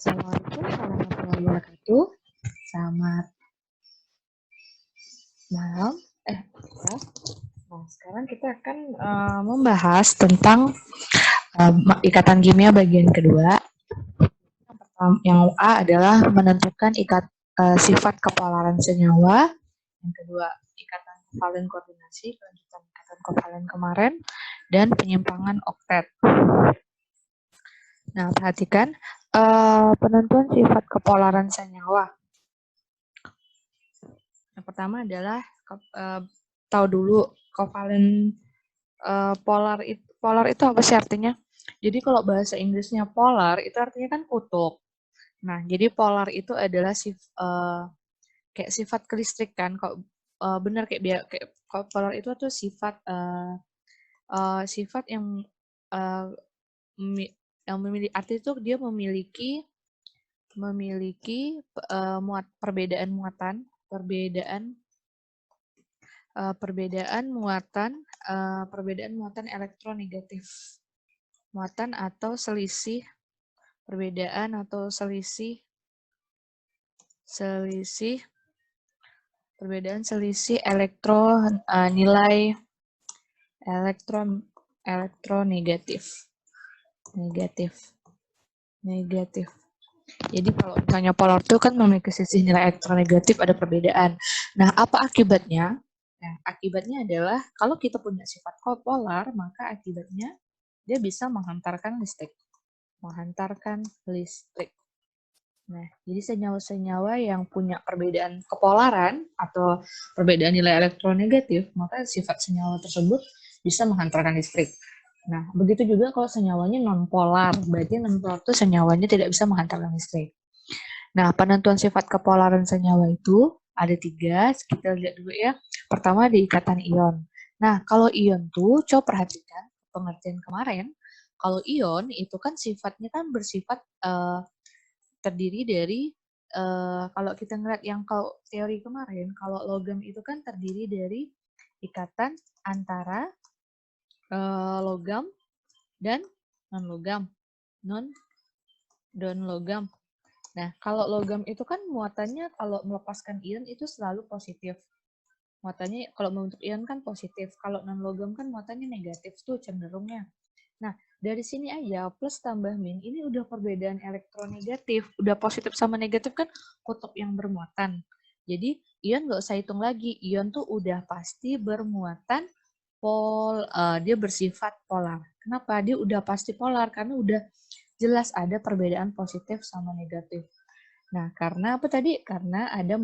Assalamualaikum warahmatullahi wabarakatuh. Selamat malam. Ya. Nah, sekarang kita akan membahas tentang ikatan kimia bagian kedua. Yang A adalah menentukan sifat kepolaran senyawa. Yang kedua, ikatan kovalen koordinasi, kelanjutan ikatan kovalen kemarin, dan penyimpangan oktet. Nah, perhatikan penentuan sifat kepolaran senyawa. Yang pertama adalah tahu dulu kovalen polar itu apa sih artinya? Jadi kalau bahasa Inggrisnya polar itu artinya kan kutub. Nah, jadi polar itu adalah kayak sifat kelistrikan. Kok benar kayak polar itu tuh sifat sifat yang memiliki arti itu dia memiliki perbedaan muatan elektronegatif, muatan atau selisih perbedaan atau selisih nilai elektronegatif. Negatif. Jadi kalau misalnya polar itu kan memiliki sisi nilai elektronegatif, ada perbedaan. Nah, apa akibatnya? Nah, akibatnya adalah kalau kita punya sifat polar, maka akibatnya dia bisa menghantarkan listrik. Nah, jadi senyawa-senyawa yang punya perbedaan kepolaran atau perbedaan nilai elektronegatif, maka sifat senyawa tersebut bisa menghantarkan listrik. Nah, begitu juga kalau senyawanya non-polar, berarti non-polar itu senyawanya tidak bisa menghantarkan listrik. Nah, penentuan sifat kepolaran senyawa itu ada 3, kita lihat dulu ya. Pertama di ikatan ion. Nah, kalau ion tuh, coba perhatikan pengertian kemarin. Kalau ion itu kan sifatnya kan bersifat terdiri dari kalau kita ngeliat yang kalau teori kemarin, kalau logam itu kan terdiri dari ikatan antara logam dan non-logam. Non-logam. Nah, kalau logam itu kan muatannya kalau melepaskan ion itu selalu positif. Muatannya kalau membentuk ion kan positif. Kalau non-logam kan muatannya negatif tuh cenderungnya. Nah, dari sini aja plus tambah min ini udah perbedaan elektronegatif. Udah positif sama negatif kan kutub yang bermuatan. Jadi ion nggak usah hitung lagi. Ion tuh udah pasti bermuatan dia bersifat polar. Kenapa? Dia udah pasti polar karena udah jelas ada perbedaan positif sama negatif. Nah, karena apa tadi? Karena ada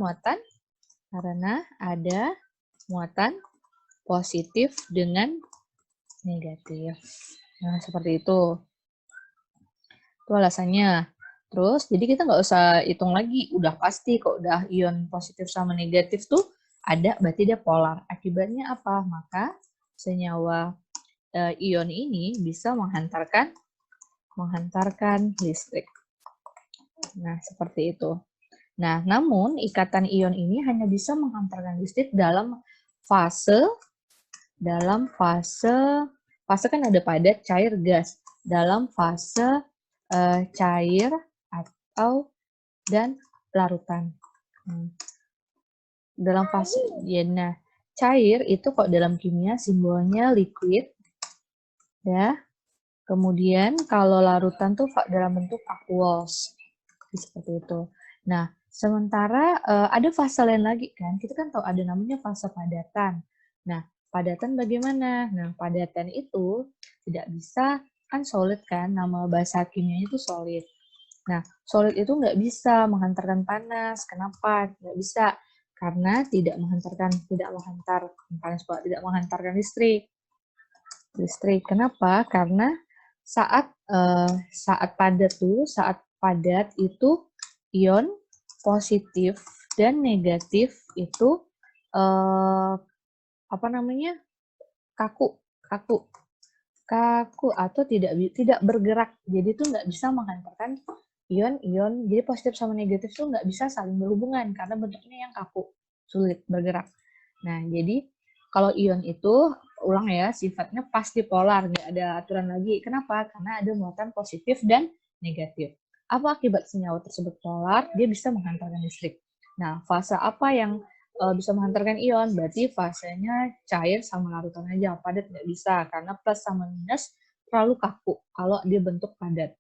muatan positif dengan negatif. Nah, seperti itu. Itu alasannya. Terus, jadi kita nggak usah hitung lagi. Udah pasti kok udah ion positif sama negatif tuh ada, berarti dia polar. Akibatnya apa? Maka senyawa ion ini bisa menghantarkan listrik. Nah, seperti itu. Nah, namun ikatan ion ini hanya bisa menghantarkan listrik dalam fase kan ada padat, cair, gas. Dalam fase cair dan larutan. Dalam fase nah, cair itu kok dalam kimia simbolnya liquid ya. Kemudian kalau larutan tuh dalam bentuk aqueous. Seperti itu. Nah, sementara ada fase lain lagi kan. Kita kan tahu ada namanya fase padatan. Nah, padatan bagaimana? Nah, padatan itu tidak bisa kan solid kan. Nama bahasa kimianya itu solid. Nah, solid itu nggak bisa menghantarkan panas. Kenapa? Nggak bisa. Karena tidak menghantarkan listrik. Kenapa? Karena saat padat itu ion positif dan negatif itu kaku atau tidak bergerak. Jadi itu nggak bisa menghantarkan ion-ion. Jadi positif sama negatif itu nggak bisa saling berhubungan karena bentuknya yang kaku, sulit bergerak. Nah, jadi kalau ion itu, ulang ya, sifatnya pasti polar, nggak ada aturan lagi. Kenapa? Karena ada muatan positif dan negatif. Apa akibat senyawa tersebut polar? Dia bisa menghantarkan listrik. Nah, fase apa yang bisa menghantarkan ion? Berarti fasenya cair sama larutan aja, padat nggak bisa, karena plus sama minus terlalu kaku kalau dia bentuk padat.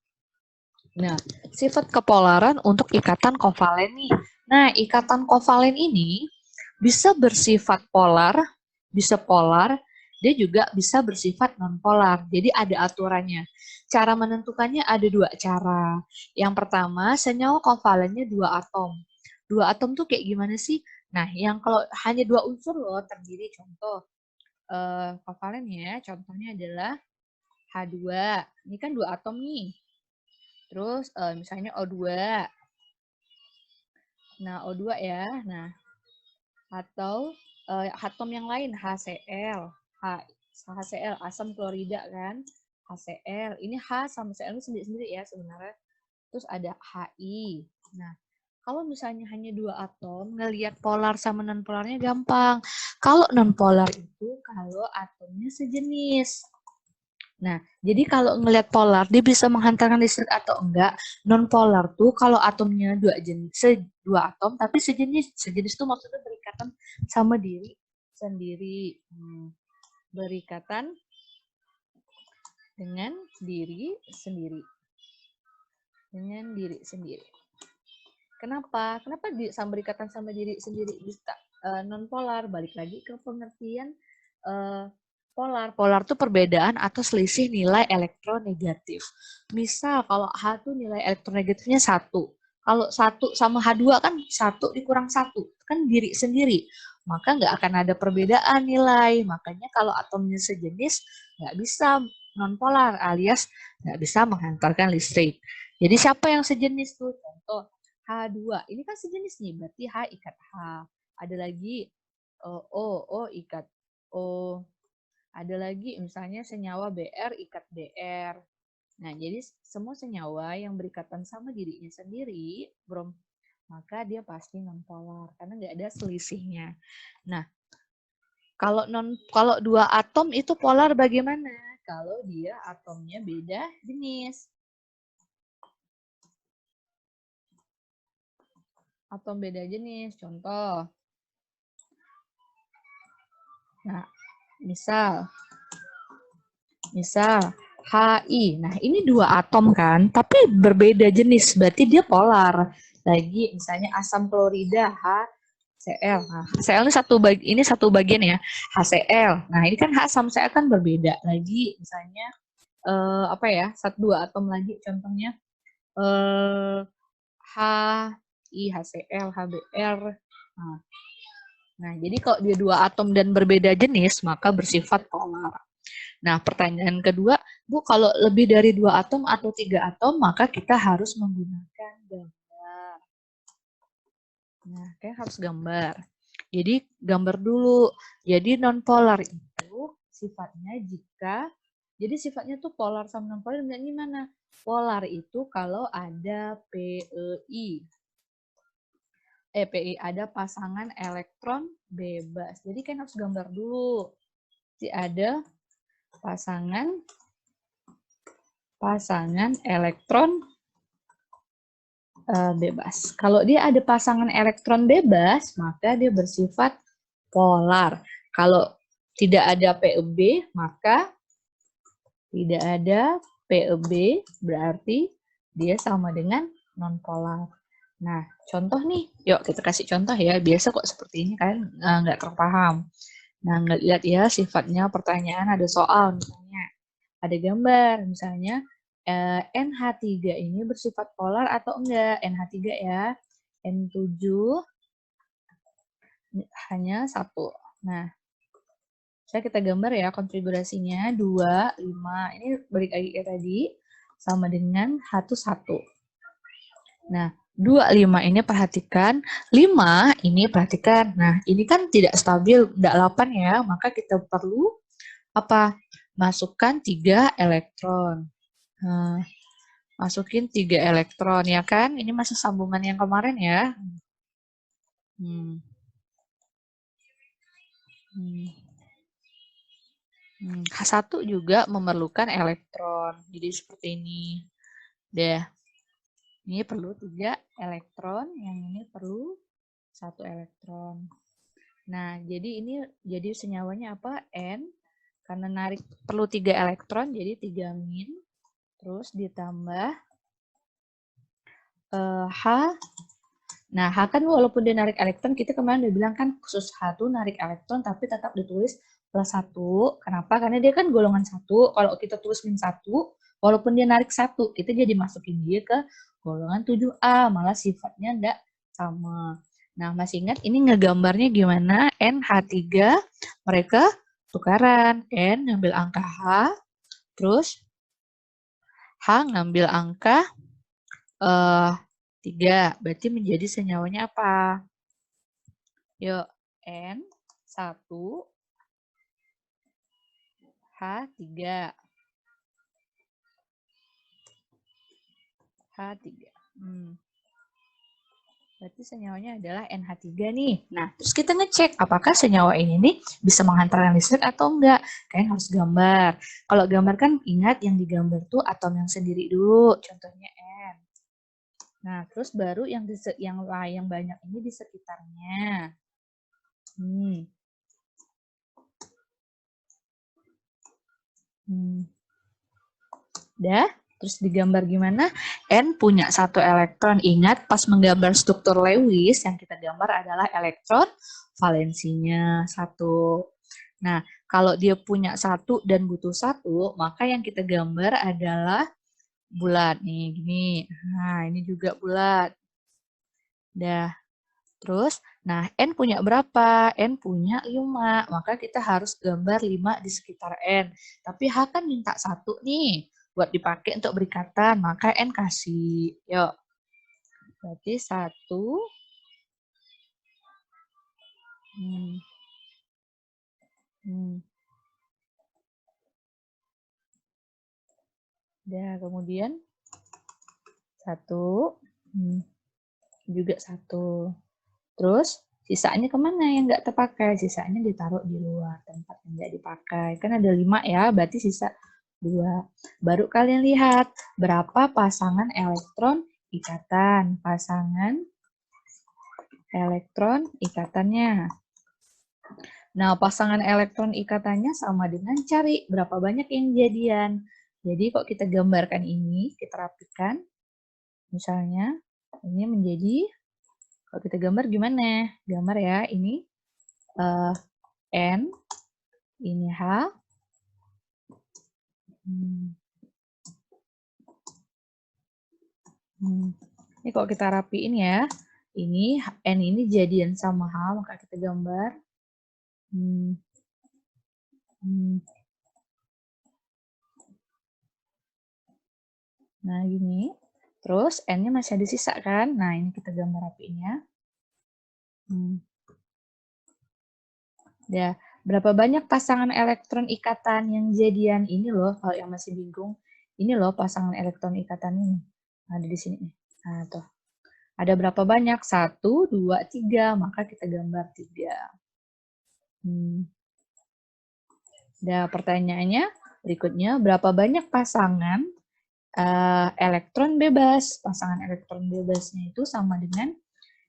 Nah, sifat kepolaran untuk ikatan kovalen nih. Nah, ikatan kovalen ini bisa bersifat polar, bisa polar, dia juga bisa bersifat non-polar. Jadi ada aturannya. Cara menentukannya ada dua cara. Yang pertama, senyawa kovalennya dua atom. Dua atom tuh kayak gimana sih? Nah, yang kalau hanya dua unsur loh terdiri, contoh kovalennya, contohnya adalah H2. Ini kan dua atom nih. Terus misalnya O2. Nah, O2 ya. Nah, atau atom yang lain HCl, HCl asam klorida kan, HCl. Ini H sama Cl ini sendiri-sendiri ya sebenarnya. Terus ada HI. Nah, kalau misalnya hanya dua atom, ngelihat polar sama non polarnya gampang. Kalau non polar itu kalau atomnya sejenis. Nah, jadi kalau ngelihat polar, dia bisa menghantarkan listrik atau enggak. Non polar tuh kalau atomnya dua atom, tapi sejenis. Sejenis itu maksudnya berikatan sama diri sendiri. Berikatan dengan diri sendiri. Dengan diri sendiri. Kenapa? Kenapa berikatan sama diri sendiri bisa non polar? Balik lagi ke pengertian polar. Polar itu perbedaan atau selisih nilai elektronegatif. Misal kalau H itu nilai elektronegatifnya 1. Kalau 1 sama H2 kan 1 dikurang 1. Kan diri sendiri. Maka nggak akan ada perbedaan nilai. Makanya kalau atomnya sejenis nggak bisa non-polar alias nggak bisa menghantarkan listrik. Jadi siapa yang sejenis tuh? Contoh H2. Ini kan sejenis nih. Berarti H ikat H. Ada lagi O ikat O. Ada lagi misalnya senyawa Br ikat Br. Nah, jadi semua senyawa yang berikatan sama dirinya sendiri, maka dia pasti non-polar karena nggak ada selisihnya. Nah, kalau dua atom itu polar bagaimana? Kalau dia atomnya beda jenis. Atom beda jenis, contoh. Nah, misal HI. Nah, ini dua atom kan, tapi berbeda jenis, berarti dia polar. Lagi misalnya asam klorida HCl. Nah, HCl ini satu bagian ya, HCl. Nah, ini kan H sama Cl kan berbeda. Lagi misalnya apa ya? Dua atom lagi contohnya HCl, HBr. Nah, jadi kalau dia dua atom dan berbeda jenis, maka bersifat polar. Nah, pertanyaan kedua, Bu, kalau lebih dari 2 atom atau 3 atom, maka kita harus menggunakan gambar. Nah, kayak harus gambar. Jadi, gambar dulu. Jadi, non-polar itu sifatnya jadi sifatnya tuh polar sama non-polar gimana? Polar itu kalau ada PEI. PEI ada pasangan elektron bebas. Jadi, kan harus gambar dulu. Jadi, ada pasangan elektron bebas. Kalau dia ada pasangan elektron bebas, maka dia bersifat polar. Kalau tidak ada PEB, maka tidak ada PEB, berarti dia sama dengan non-polar. Nah, contoh nih, yuk kita kasih contoh ya. Biasa kok seperti ini kan nggak terpaham. Nah, lihat ya sifatnya pertanyaan ada soal misalnya. Ada gambar misalnya NH3 ini bersifat polar atau enggak? NH3 ya. N7 hanya 1. Nah, kita gambar ya konfigurasinya 2, 5. Ini balik lagi kayak tadi sama dengan H1. Nah, 2, 5 ini perhatikan. 5 ini perhatikan. Nah, ini kan tidak stabil, tidak 8 ya. Maka kita perlu apa? Masukkan 3 elektron. Nah, masukin 3 elektron ya kan? Ini masih sambungan yang kemarin ya. H1 juga memerlukan elektron. Jadi seperti ini. Deh. Ini perlu 3 elektron, yang ini perlu 1 elektron. Nah, jadi ini jadi senyawanya apa? N. Karena narik perlu 3 elektron, jadi 3 min. Terus ditambah H. Nah, H kan walaupun dia narik elektron, kita kemarin udah bilang kan khusus H tuh narik elektron, tapi tetap ditulis plus 1. Kenapa? Karena dia kan golongan 1. Kalau kita tulis min 1, walaupun dia narik 1, kita jadi masukin dia ke golongan 7A. Malah sifatnya enggak sama. Nah, masih ingat ini ngegambarnya gimana? N, H3, mereka tukaran. N ngambil angka H, terus H ngambil angka 3, berarti menjadi senyawanya apa? Yuk, N, 1, H3. H3. Berarti senyawanya adalah NH3 nih. Nah, terus kita ngecek apakah senyawa ini nih bisa menghantarkan listrik atau enggak. Kalian harus gambar. Kalau gambar kan ingat yang digambar tuh atom yang sendiri dulu, contohnya N. Nah, terus baru yang banyak ini di sekitarnya. Udah? Terus digambar gimana? N punya 1 elektron. Ingat, pas menggambar struktur Lewis, yang kita gambar adalah elektron valensinya 1. Nah, kalau dia punya 1 dan butuh 1, maka yang kita gambar adalah bulat. Nih, gini. Nah, ini juga bulat. Dah. Terus, nah N punya berapa? N punya 5. Maka kita harus gambar 5 di sekitar N. Tapi H kan minta 1 nih buat dipakai untuk berikatan, maka N kasih. Yuk. Berarti 1. Udah, kemudian 1. Juga 1. Terus, sisanya kemana yang nggak terpakai? Sisanya ditaruh di luar tempat yang nggak dipakai. Kan ada 5 ya, berarti sisa 2. Baru kalian lihat berapa pasangan elektron ikatan. Pasangan elektron ikatannya. Nah, pasangan elektron ikatannya sama dengan cari berapa banyak yang jadian. Jadi, kok kita gambarkan ini, kita rapikan. Misalnya, ini menjadi, kalau kita gambar gimana? Gambar ya, ini N, ini H. Ini kalau kita rapiin ya, ini N ini jadian sama H, maka kita gambar. Nah, gini. Terus N-nya masih ada sisa kan? Nah, ini kita gambar rapiinnya. Ya, berapa banyak pasangan elektron ikatan yang jadian ini loh, kalau yang masih bingung. Ini loh pasangan elektron ikatan ini. Ada di sini nih. Nah, tuh. Ada berapa banyak? 1, 2, 3. Maka kita gambar 3. Nah, pertanyaannya berikutnya, berapa banyak pasangan elektron bebas? Pasangan elektron bebasnya itu sama dengan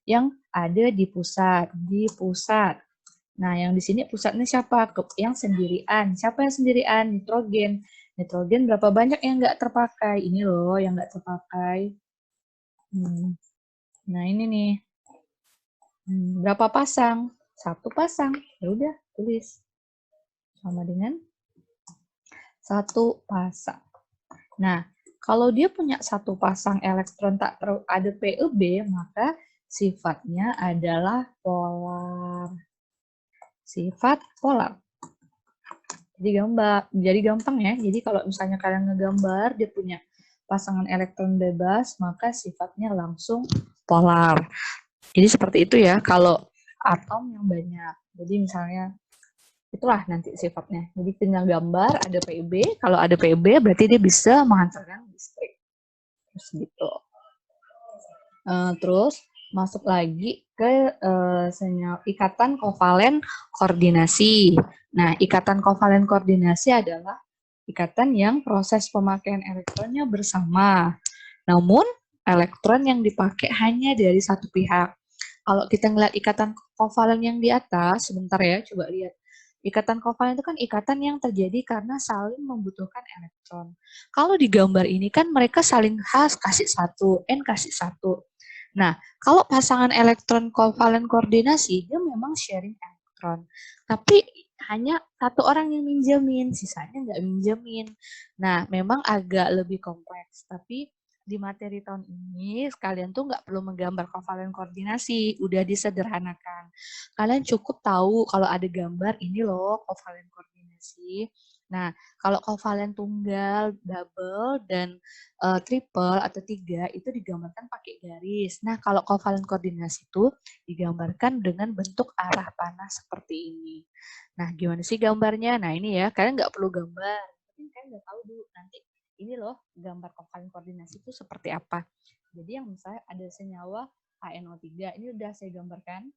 yang ada di pusat. Di pusat. Nah, yang di sini pusatnya siapa? Yang sendirian. Siapa yang sendirian? Nitrogen. Nitrogen berapa banyak yang nggak terpakai? Ini loh yang nggak terpakai. Nah, ini nih. Berapa pasang? 1 pasang. Ya udah, tulis. Sama dengan 1 pasang. Nah, kalau dia punya 1 pasang elektron tak ada PeB, maka sifatnya adalah polar. Sifat polar. Jadi gampang ya. Jadi kalau misalnya kalian ngegambar dia punya pasangan elektron bebas, maka sifatnya langsung polar. Jadi seperti itu ya kalau atom yang banyak. Jadi misalnya itulah nanti sifatnya. Jadi tinggal gambar ada PeB. Kalau ada PeB berarti dia bisa menghantarkan listrik. Terus gitu. Terus masuk lagi ke ikatan kovalen koordinasi. Nah, ikatan kovalen koordinasi adalah ikatan yang proses pemakaian elektronnya bersama. Namun, elektron yang dipakai hanya dari satu pihak. Kalau kita ngeliat ikatan kovalen yang di atas, sebentar ya, coba lihat. Ikatan kovalen itu kan ikatan yang terjadi karena saling membutuhkan elektron. Kalau di gambar ini kan mereka saling H kasih satu, N kasih satu. Nah, kalau pasangan elektron kovalen koordinasi, dia memang sharing elektron. Tapi hanya satu orang yang minjemin, sisanya nggak minjemin. Nah, memang agak lebih kompleks, tapi di materi tahun ini kalian tuh nggak perlu menggambar kovalen koordinasi, udah disederhanakan. Kalian cukup tahu kalau ada gambar ini loh kovalen koordinasi. Nah, kalau kovalen tunggal, double, dan triple atau 3 itu digambarkan pakai garis. Nah, kalau kovalen koordinasi itu digambarkan dengan bentuk arah panah seperti ini. Nah, gimana sih gambarnya? Nah, ini ya, kalian nggak perlu gambar. Tapi kalian nggak tahu dulu nanti ini loh gambar kovalen koordinasi itu seperti apa. Jadi yang misalnya ada senyawa HNO3, ini udah saya gambarkan.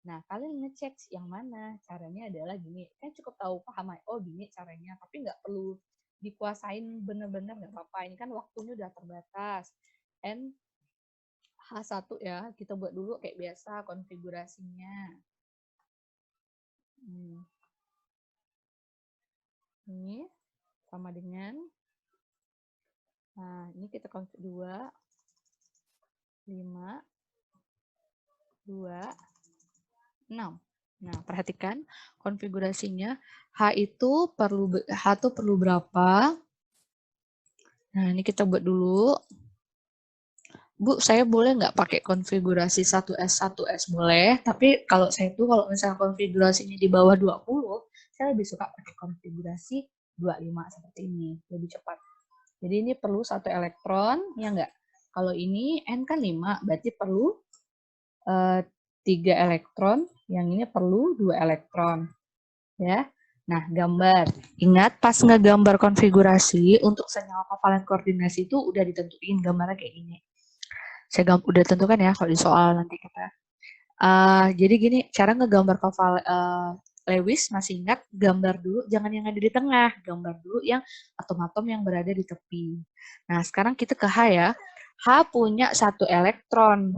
Nah, kalian ngecek yang mana. Caranya adalah gini. Kan cukup tahu paham, oh gini caranya, tapi nggak perlu dikuasain bener-bener, nggak apa-apa. Ini kan waktunya udah terbatas. N H1 ya, kita buat dulu kayak biasa konfigurasinya. Ini sama dengan, nah ini kita konfig 2, 5, 2, 6. Nah, perhatikan konfigurasinya. H itu perlu berapa? Nah, ini kita buat dulu. Bu, saya boleh nggak pakai konfigurasi 1S, 1S? Boleh, tapi kalau saya tuh kalau misalnya konfigurasinya di bawah 20, saya lebih suka pakai konfigurasi 25 seperti ini, lebih cepat. Jadi ini perlu 1 elektron, ya nggak? Kalau ini N kan 5, berarti perlu 3 elektron, yang ini perlu 2 elektron. Ya. Nah, gambar. Ingat pas ngegambar konfigurasi untuk senyawa kovalen koordinasi itu udah ditentuin gambarnya kayak gini. Saya udah tentukan ya kalau di soal nanti kita. Jadi gini, cara ngegambar kovalen Lewis masih ingat gambar dulu, jangan yang ada di tengah, gambar dulu yang atom-atom yang berada di tepi. Nah, sekarang kita ke H ya. H punya 1 elektron,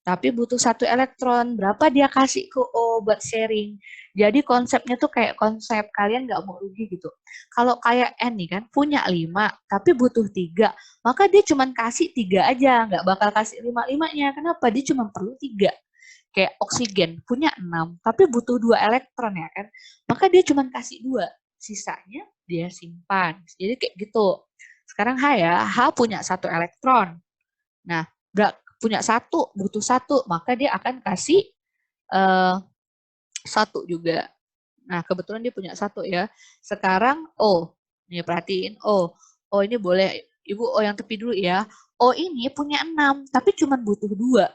tapi butuh 1 elektron. Berapa dia kasih ke O buat sharing? Jadi konsepnya tuh kayak konsep kalian nggak mau rugi gitu. Kalau kayak N nih kan, punya 5, tapi butuh 3, maka dia cuma kasih 3 aja, nggak bakal kasih 5-5-nya. Kenapa? Dia cuma perlu 3. Kayak oksigen punya 6, tapi butuh 2 elektron ya kan. Maka dia cuma kasih 2, sisanya dia simpan. Jadi kayak gitu. Sekarang H ya, H punya 1 elektron. Nah, punya 1, butuh 1, maka dia akan kasih 1 juga. Nah, kebetulan dia punya 1 ya. Sekarang O. Nih perhatiin O. O ini boleh, Ibu O yang tepi dulu ya. O ini punya 6, tapi cuma butuh 2.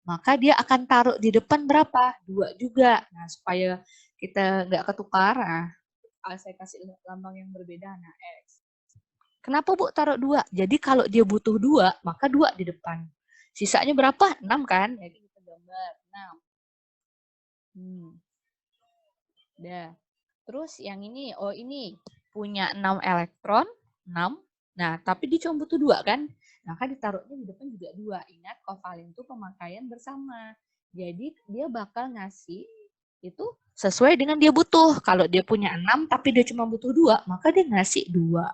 Maka dia akan taruh di depan berapa? 2 juga. Nah, supaya kita nggak ketukar, saya kasih lambang yang berbeda. Nah, X. Kenapa Bu taruh 2? Jadi kalau dia butuh 2, maka 2 di depan. Sisanya berapa? 6 kan? Jadi kita gambar 6. Udah. Terus yang ini, oh ini punya 6 elektron, 6. Nah, tapi dia cuma butuh 2 kan? Maka ditaruhnya di depan juga 2. Ingat, kovalen itu pemakaian bersama. Jadi dia bakal ngasih itu sesuai dengan dia butuh. Kalau dia punya 6 tapi dia cuma butuh 2, maka dia ngasih 2.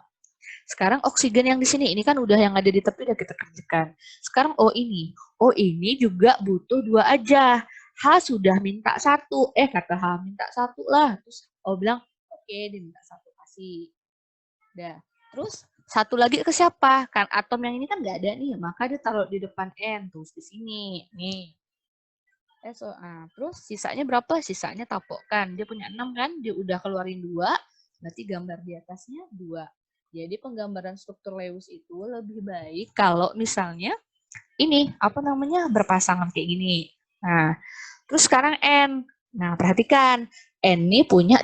Sekarang oksigen yang di sini, ini kan udah yang ada di tepi udah kita kerjakan. Sekarang O ini juga butuh 2 aja. H sudah minta 1, kata H minta 1 lah. Terus O bilang, oke, dia minta 1, kasih. Udah. Terus 1 lagi ke siapa? Kan atom yang ini kan nggak ada nih, maka dia taruh di depan N, terus di sini. Nih. Terus sisanya berapa? Sisanya tapokkan. Dia punya 6 kan? Dia udah keluarin 2, berarti gambar di atasnya 2. Jadi penggambaran struktur Lewis itu lebih baik kalau misalnya ini, berpasangan kayak gini. Nah, terus sekarang N. Nah, perhatikan. N ini punya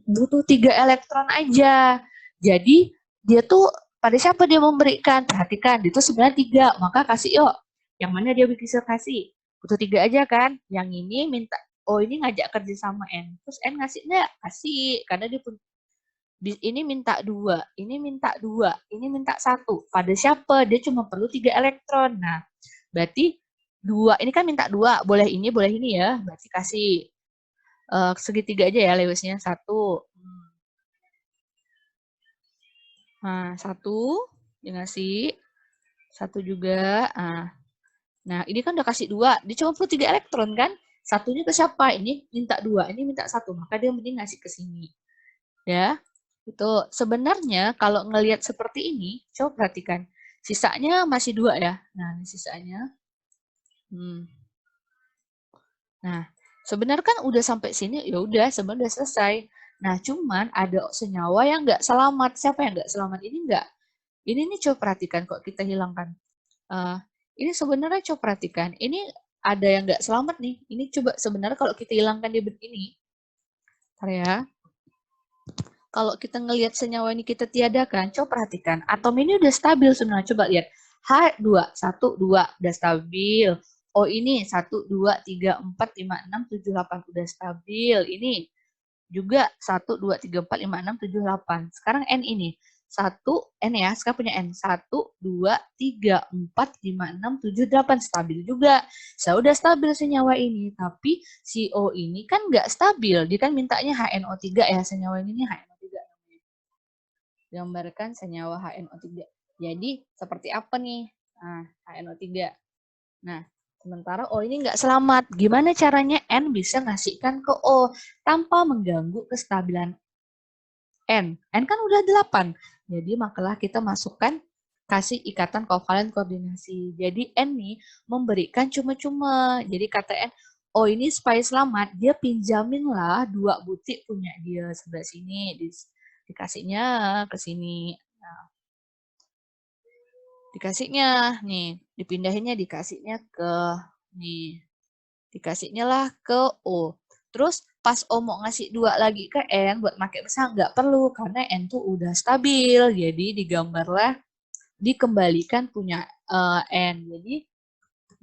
butuh 3 elektron aja. Jadi, dia tuh pada siapa dia memberikan? Perhatikan, dia tuh sebenarnya 3. Maka kasih yuk. Yang mana dia bisa kasih? Butuh 3 aja kan? Yang ini minta, ini ngajak kerja sama N. Terus N ngasih enggak? Kasih. Karena dia punya Ini minta 2, ini minta 2, ini minta 1. Pada siapa? Dia cuma perlu 3 elektron. Nah, berarti 2, ini kan minta 2, boleh ini ya. Berarti kasih segitiga aja ya Lewisnya. 1. Nah, 1 dikasih 1 juga. Nah, ini kan udah kasih 2, dia cuma perlu 3 elektron kan? Satunya ke siapa? Ini minta 2, ini minta 1, maka dia mending ngasih ke sini. Ya, itu sebenarnya kalau ngelihat seperti ini, coba perhatikan. Sisanya masih 2 ya. Nah, ini sisanya. Nah, sebenarnya kan udah sampai sini, ya udah sebenarnya udah selesai. Nah, cuman ada senyawa yang nggak selamat. Siapa yang nggak selamat? Ini nggak. Ini nih coba perhatikan kok kita hilangkan. Ini sebenarnya coba perhatikan. Ini ada yang nggak selamat nih. Ini coba sebenarnya kalau kita hilangkan dia begini. Bentar ya. Kalau kita ngelihat senyawa ini kita tiadakan, coba perhatikan. Atom ini udah stabil sebenarnya. Coba lihat. H2, 1, 2, udah stabil. Oh ini 1, 2, 3, 4, 5, 6, 7, 8. Udah stabil. Ini juga 1, 2, 3, 4, 5, 6, 7, 8. Sekarang N ini. 1, N ya, sekarang punya N. 1, 2, 3, 4, 5, 6, 7, 8. Stabil juga. Saya udah stabil senyawa ini. Tapi si O ini kan nggak stabil. Dia kan mintanya HNO3 ya. Senyawa ini HNO3. Gambarkan senyawa HNO3. Jadi, seperti apa nih? Nah, HNO3. Nah, sementara O ini nggak selamat. Gimana caranya N bisa ngasihkan ke O tanpa mengganggu kestabilan N? N kan udah 8. Jadi, makalah kita masukkan kasih ikatan kovalen koordinasi. Jadi, N nih memberikan cuma-cuma. Jadi, kata N, oh ini supaya selamat, dia pinjaminlah 2 butir punya dia sebelah sini. Dikasihnya ke sini. Nah, dikasihnya nih, dipindahinnya dikasihnya ke nih. Dikasihnya lah ke O. Terus pas O mau ngasih 2 lagi ke N buat pakai besar nggak perlu karena N tuh udah stabil. Jadi digambarlah dikembalikan punya N. Jadi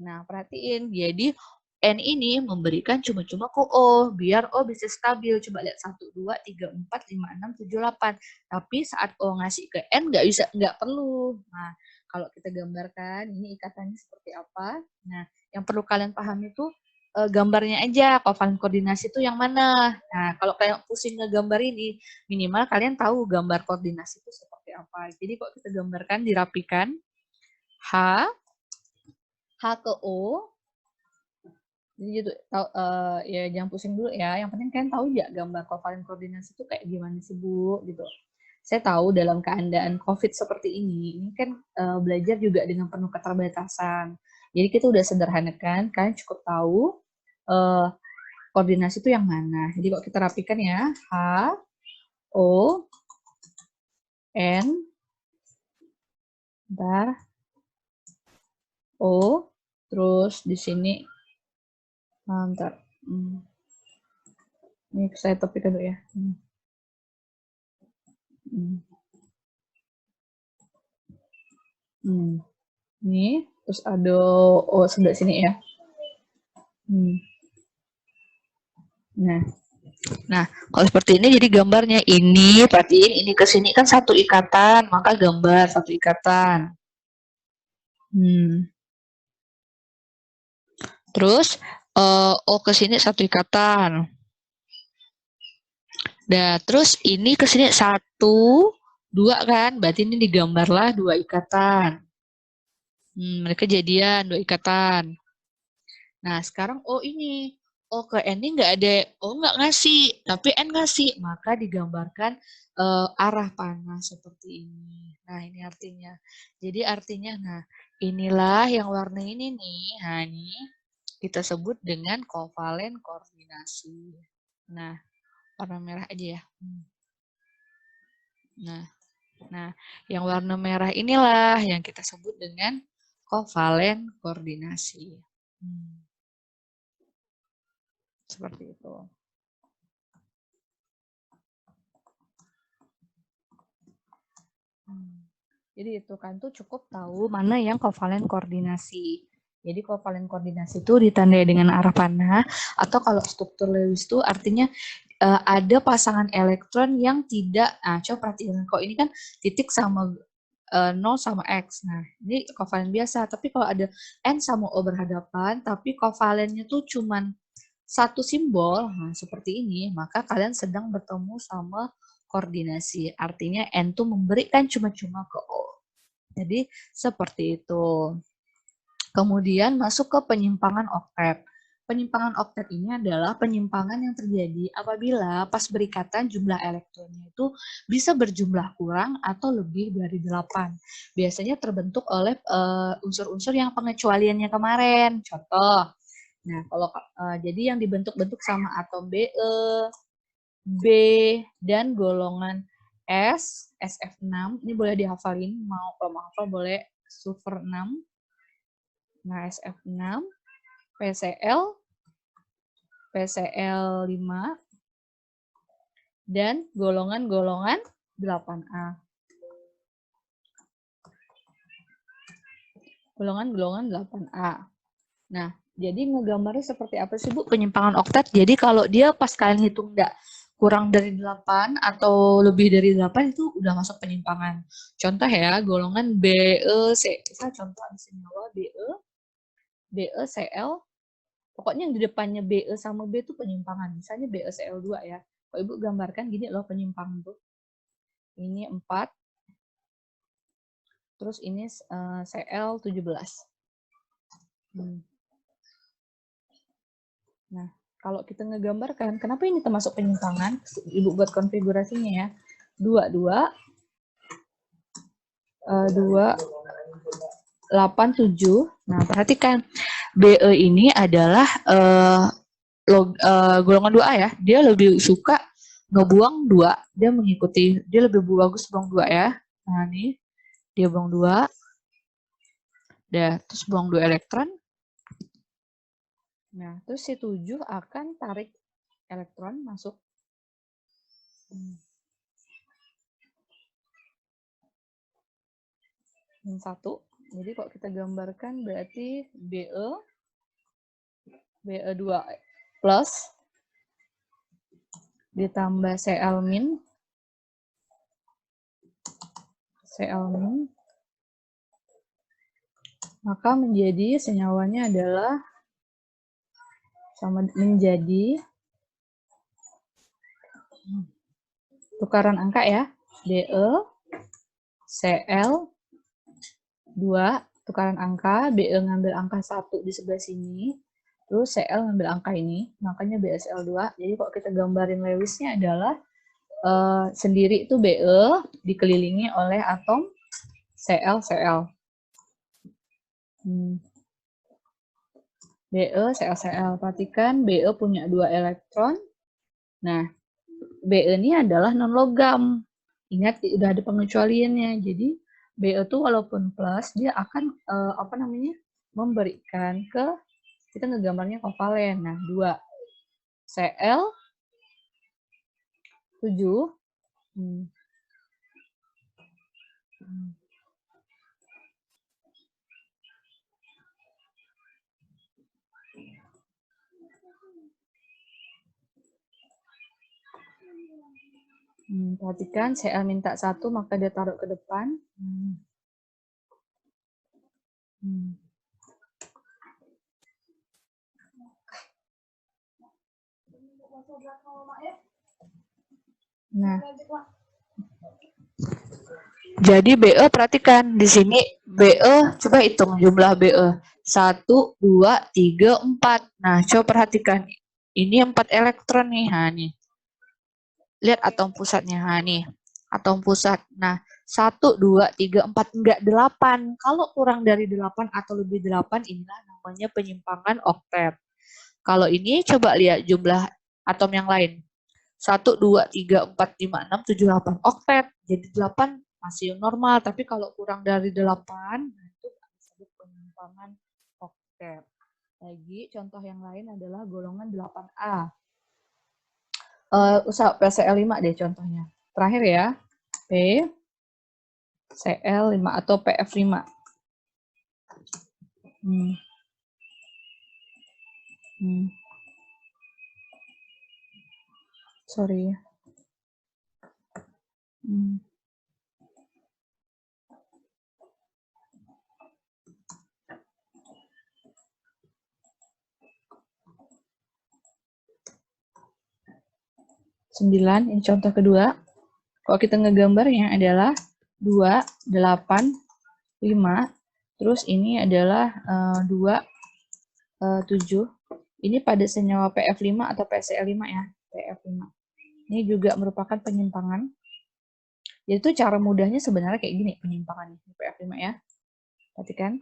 nah perhatiin. Jadi N ini memberikan cuma-cuma ke O, biar O bisa stabil. Coba lihat 1, 2, 3, 4, 5, 6, 7, 8. Tapi saat O ngasih ke N nggak perlu. Nah, kalau kita gambarkan, ini ikatannya seperti apa. Nah, yang perlu kalian pahami itu gambarnya aja, kovalen koordinasi itu yang mana. Nah, kalau kalian pusing ngegambar ini, minimal kalian tahu gambar koordinasi itu seperti apa. Jadi kok kita gambarkan, dirapikan. H ke O. Jadi gitu, ya jangan pusing dulu ya. Yang penting kalian tahu ya gambar kovalen koordinasi itu kayak gimana sih Bu gitu. Saya tahu dalam keadaan COVID seperti ini kan belajar juga dengan penuh keterbatasan. Jadi kita udah sederhanakan, kalian cukup tahu koordinasi itu yang mana. Jadi kok kita rapikan ya, H, O, N, bentar, O, terus di sini, bentar. Ini saya topik dulu ya. Ini terus ada O sebelah sini ya. Nah, kalau seperti ini jadi gambarnya ini, perhatiin ini ke sini kan satu ikatan, maka gambar satu ikatan. Terus O ke sini satu ikatan. Nah, terus ini ke sini 1, 2 kan, berarti ini digambarlah 2 ikatan. Mereka jadian 2 ikatan. Nah, sekarang O ini, O ke N ini nggak ada, O nggak ngasih, tapi N ngasih, maka digambarkan arah panah seperti ini. Nah, ini artinya. Jadi artinya, nah inilah yang warna ini nih, nah ini kita sebut dengan kovalen koordinasi. Nah, warna merah aja ya. Nah, yang warna merah inilah yang kita sebut dengan kovalen koordinasi. Seperti itu. Jadi itu kan tuh cukup tahu mana yang kovalen koordinasi. Jadi kovalen koordinasi itu ditandai dengan arah panah, atau kalau struktur Lewis itu artinya ada pasangan elektron yang tidak, nah coba perhatikan, kok ini kan titik sama 0 sama X. Nah, ini kovalen biasa, tapi kalau ada N sama O berhadapan, tapi kovalennya tuh cuman satu simbol, nah seperti ini, maka kalian sedang bertemu sama koordinasi. Artinya N tuh memberikan cuma-cuma ke O. Jadi, seperti itu. Kemudian masuk ke penyimpangan oktet. Penyimpangan oktet ini adalah penyimpangan yang terjadi apabila pas berikatan jumlah elektronnya itu bisa berjumlah kurang atau lebih dari 8. Biasanya terbentuk oleh unsur-unsur yang pengecualiannya kemarin. Contoh, nah kalau jadi yang dibentuk-bentuk sama atom Be, B, dan golongan S, SF6, ini boleh dihafalin, kalau mau hafal boleh sulfur 6. Nah, SF6, PCl, PCl5, dan golongan-golongan 8A. Golongan-golongan 8A. Nah, jadi ngegambarnya seperti apa sih, Bu, penyimpangan oktet? Jadi kalau dia pas kalian hitung enggak kurang dari 8 atau lebih dari 8 itu udah masuk penyimpangan. Contoh ya, golongan BeC. Saya contoh ada senyawa BeCl. Pokoknya yang di depannya Be sama B itu penyimpangan. Misalnya BeCl2 ya. Kalau Ibu gambarkan gini loh penyimpangan tuh. Ini 4. Terus ini Cl17. Nah, kalau kita ngegambarkan, kenapa ini termasuk penyimpangan? Ibu buat konfigurasinya ya. 22, 87. Nah, perhatikan. Be ini adalah golongan 2A ya. Dia lebih suka ngebuang 2. Dia mengikuti, dia lebih bagus buang 2 ya. Nah, nih. Dia buang 2. Terus buang 2 elektron. Nah, terus si 7 akan tarik elektron masuk. Yang 1. Jadi kalau kita gambarkan berarti Be2 plus ditambah Cl min maka menjadi senyawanya adalah sama menjadi tukaran angka ya, De Cl 2 tukaran angka, Be ngambil angka 1 di sebelah sini, terus Cl ngambil angka ini, makanya BSL2. Jadi kalau kita gambarin Lewisnya adalah sendiri itu Be dikelilingi oleh atom Cl. Be Cl. Perhatikan Be punya 2 elektron. Nah, Be ini adalah non logam. Ingat udah ada pengecualiannya. Jadi Be itu walaupun plus dia akan memberikan ke kita ngegambarnya kovalen. Nah, 2 Cl 7 perhatikan Cl minta 1 maka dia taruh ke depan. Nah, jadi Be perhatikan di sini Be coba hitung jumlah Be 1, 2, 3, 4. Nah, coba perhatikan ini 4 elektron nih. Nah, nih. Lihat atom pusatnya. Nah, nih. Atom pusat. Nah, 1, 2, 3, 4 enggak 8. Kalau kurang dari 8 atau lebih 8 inilah namanya penyimpangan oktet. Kalau ini coba lihat jumlah atom yang lain. 1, 2, 3, 4, 5, 6, 7, 8. Oktet. Jadi 8 masih normal. Tapi kalau kurang dari 8, nah itu disebut penyimpangan oktet. Lagi, contoh yang lain adalah golongan 8A. Usah PCl5 deh contohnya. Terakhir ya. PCl5 atau PF5. Sorry. 9, ini contoh kedua. Kalau kita ngegambarnya adalah 2, 8, 5, terus ini adalah 2, 7. Ini pada senyawa PF5 atau PCl5 ya, PF5. Ini juga merupakan penyimpangan. Jadi cara mudahnya sebenarnya kayak gini penyimpangannya PF5 ya. Perhatikan.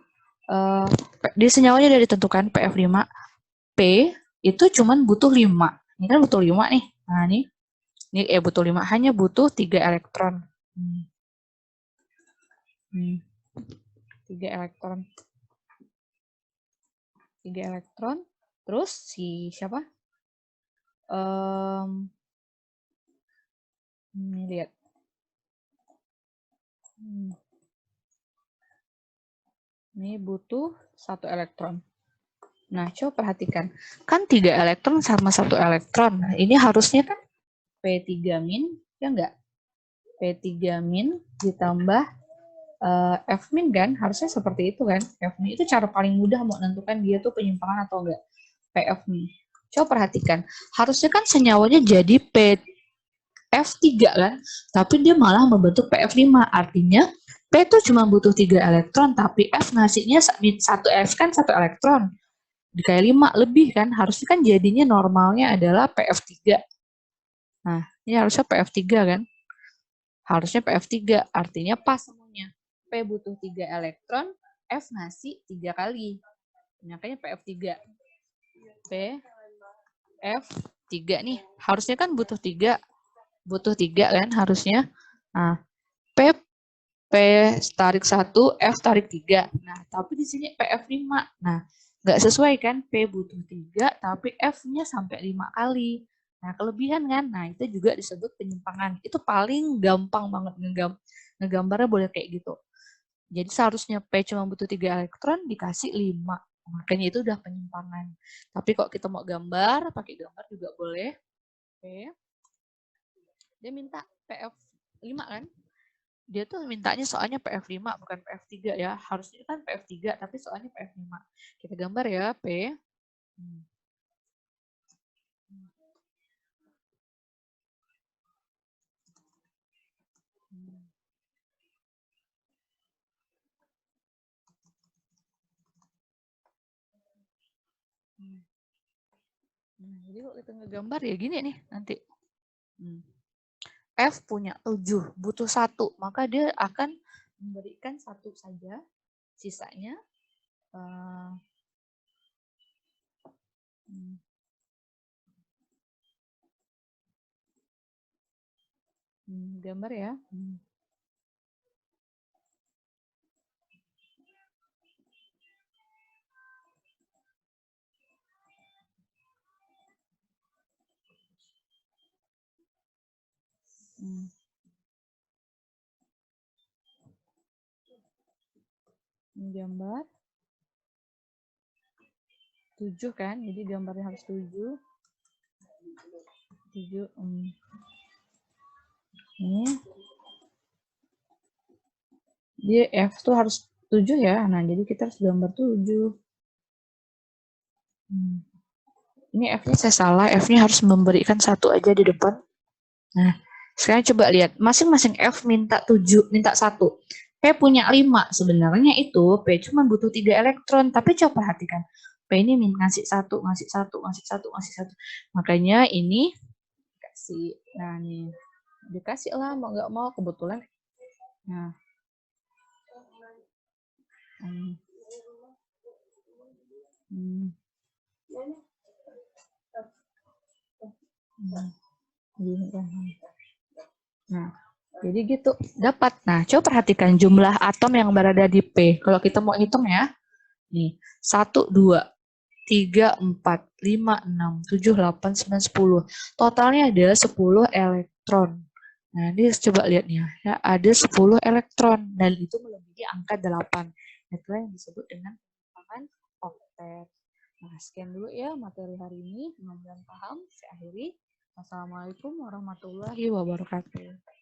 Di senyawanya sudah ditentukan PF5. P itu cuman butuh 5. Ini kan butuh 5 nih. Nah, ini butuh 5, hanya butuh 3 elektron. 3 elektron. 3 elektron. Terus si siapa? Ini lihat. Ini butuh 1 elektron. Nah, coba perhatikan. Kan 3 elektron sama 1 elektron. Nah, ini harusnya kan P3-, ya enggak? P3- ditambah F- kan? Harusnya seperti itu kan? F- itu cara paling mudah mau menentukan dia tuh penyimpangan atau enggak. PF-. Coba perhatikan. Harusnya kan senyawanya jadi F3 kan? Tapi dia malah membentuk PF5. Artinya P itu cuma butuh 3 elektron, tapi F ngasihnya 1 F kan 1 elektron. Dikali 5 lebih kan? Harusnya kan jadinya normalnya adalah PF3. Nah, ini harusnya PF3 kan? Harusnya PF3, artinya pas semuanya. P butuh 3 elektron, F ngasih 3 kali. Makanya PF3. P, F3 nih. Harusnya kan butuh 3. Butuh 3 kan harusnya. Nah, P tarik 1, F tarik 3. Nah, tapi di sini PF5. Nah, nggak sesuai kan? P butuh 3, tapi F-nya sampai 5 kali. Nah, kelebihan kan? Nah, itu juga disebut penyimpangan. Itu paling gampang banget ngegambarnya boleh kayak gitu. Jadi seharusnya P cuma butuh 3 elektron, dikasih 5. Makanya itu udah penyimpangan. Tapi kalau kita mau gambar, pakai gambar juga boleh. P. Dia minta PF5 kan? Dia tuh mintanya soalnya PF5 bukan PF3 ya. Harusnya kan PF3 tapi soalnya PF5. Kita gambar ya P. Jadi kalau kita ngegambar ya gini nih nanti. F punya 7, butuh 1, maka dia akan memberikan 1 saja, sisanya gambar ya. Gambar 7 kan, jadi gambarnya harus 7. 7. Ini dia F tuh harus 7 ya. Nah, jadi kita harus gambar 7. Ini F-nya saya salah, F-nya harus memberikan 1 aja di depan. Nah, sekarang coba lihat, masing-masing F minta 7, minta 1. P punya 5, sebenarnya itu P cuma butuh 3 elektron, tapi coba perhatikan. P ini ngasih 1, ngasih 1, ngasih 1, ngasih 1. Makanya ini kasih, nah nih, dikasih lah, mau nggak mau, kebetulan. Nah. Nah, jadi gitu dapat. Nah, coba perhatikan jumlah atom yang berada di P. Kalau kita mau hitung ya, nih 1, 2, 3, 4, 5, 6, 7, 8, 9, 10. Totalnya ada 10 elektron. Nah, ini coba lihat nih ya, ada 10 elektron dan itu melebihi angka 8. Itulah yang disebut dengan penyimpangan oktet. Nah, sekian dulu ya materi hari ini. Mudah-mudahan paham. Saya akhiri. Assalamualaikum warahmatullahi wabarakatuh.